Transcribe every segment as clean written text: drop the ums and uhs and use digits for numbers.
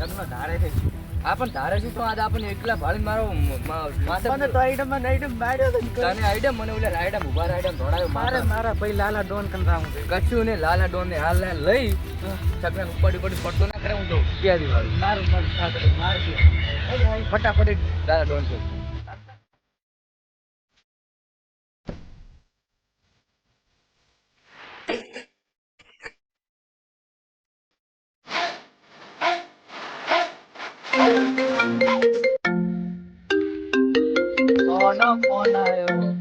સગનો ધારે છે આ પણ ધારે છે તો આજ આપણને એકલા ભાળી મારો માથે મને તો આઈટમ માર્યો તો તને આઈડમ મને ઓલા આઈડમ ઉભા આઈડમ દોડાયો મારા ભાઈ લાલા ડોન કંટાવું કચ્છું ને લાલા ડોન ને હાલ ને લઈ સગને ઉપાડી પડતો ના કરે હું તો ક્યાં દીવાલ મારું ફટાફટ લાલા ડોન છે ફોન આવ્યો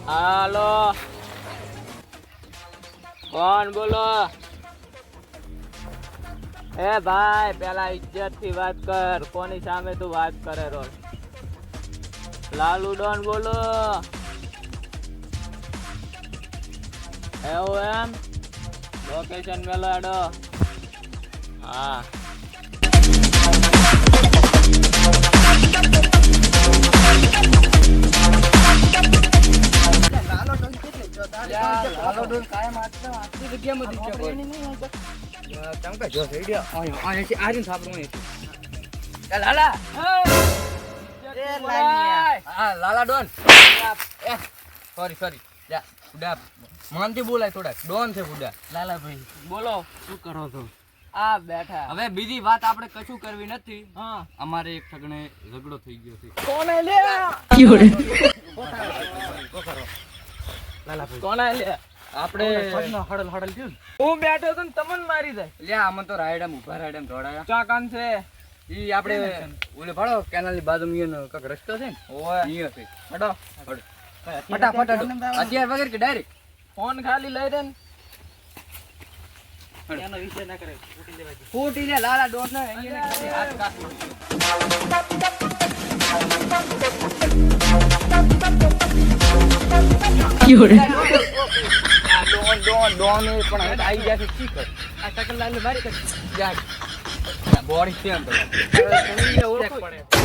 હાલો કોણ બોલો એ ભાઈ પેલા ઇજ્જત થી વાત કર કોની સામે તું વાત કરે રોજ લાલુ ડોન બોલો એવું એમ લોકેશન મેલો એડો હા લાલો ડોન કાયમ આટલી જગ્યામાં દીધો ચમકા જો થઈ ગયો આ છે આ રીન થાપડું છે એ લાલા એ લાલિયા હા લાલા ડોન સોરી જા બુડા માનથી બોલાય થોડા ડોન છે બુડા લાલા ભાઈ બોલો શું કરો છો આ બેઠા હવે બીજી વાત આપણે કશું કરવી નથી હા અમારે એક સગણે ઝઘડો થઈ ગયો છે કોને લે લાલા ભાઈ કોને લે આપણે સગનો હડલ થયું હું બેઠો તો તમને મારી જાય લ્યા આમાં તો રાયડમ ઉભા રાયડમ દોડાયા ચાકાન છે ઈ આપણે ઓલે ભાડો કેનાલ ની બાજુમાં ઈનો કક રસ્તો છે ને ઓય ઈ હશે હડો ફટાફટ અત્યાર વગર કે ડાયરેક્ટ ફોન ખાલી લઈ દે ને એનો વિષય ના કરે ફૂટી દેવા દે ફૂટી લે લાલા ડોન ને અહીંયા હાથ કાઢો ડોન એ પણ હવે આવી ગયા છે શીખ આ ટકલાલ ને મારી કરી જા બોડી છે એમ તો ઓળખ પડે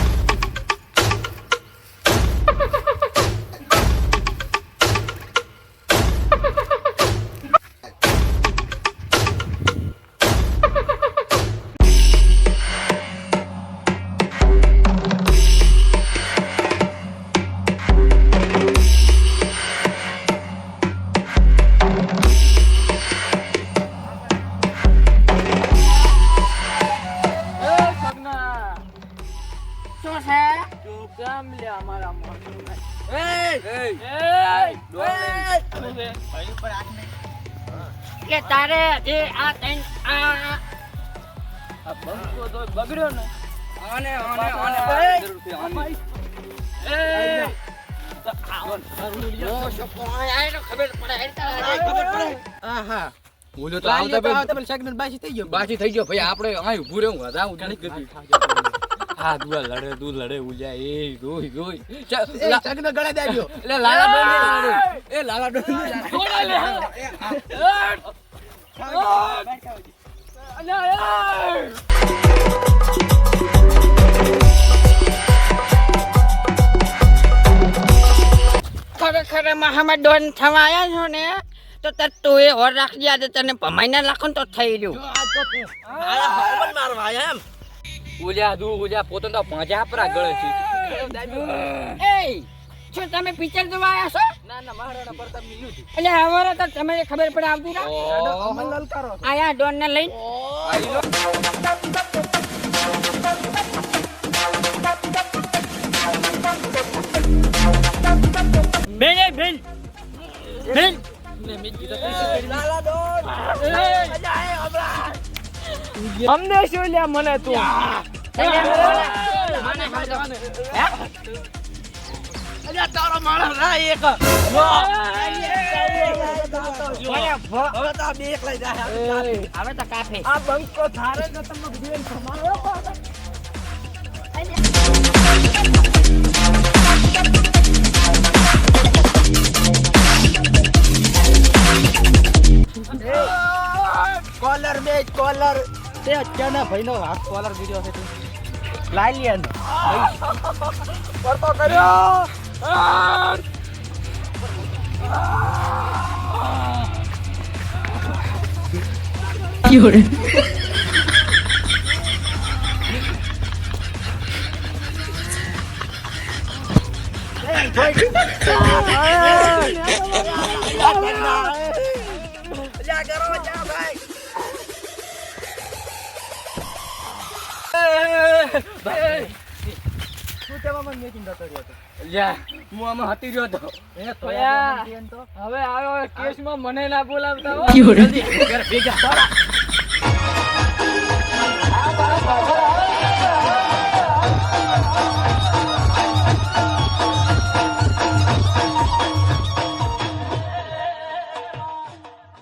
તારે જે આ બંકો તો બગડ્યો ને આને જરૂર છે આને આહા બોલ્યો તો આવતા તમે સગનો બાસી થઈ ગયો બાકી થઈ ગયો ભાઈ આપણે અહીં ઊભું રહેવું હતા હું જાણી ગયું હા તું લડે ઉજા એ રોઈ સગનો ગળે દાબ્યો એટલે લાલા ડોન એ લાલા ડોન કોને લે ખરેખર મહામદ ડોન થવા આવ્યા છો ને તો તું એ હોર રાખજે આજે તને ભમાઈને લાખો ને તો થઈ રહ્યું ઉજા પોતે તો પાંચા પરા ગળે છે એ શું તમે પિક્ચર જોવા આવ્યા છો ના મહારાણા પ્રતાપ ની લીધું એટલે હવે તો તમે ખબર પડે આવતી ના આયા ડોન ને લઈને બેન અમને શું લ્યા મને તું તારો માણસ ના એક હવે તો બે એક લઈ જાય હવે તો કાફે આ બંકો થારે ને તમે બેન સમાયો કોલર બે કોલર તે અત્યારના ભાઈનો હાથ કોલર વિડિયો છે લાલિયન કરતો કર્યો શું કહેવા મને મેકિંગ જતો રહ્યો હતો? લ્યા હું આમાં હતી રહ્યો હતો એને તો ભયા. યાદ નથી એમ તો. હવે આવ્યો કેસમાં મને ના બોલાવતા હો. જલ્દી ઘરે ભેગા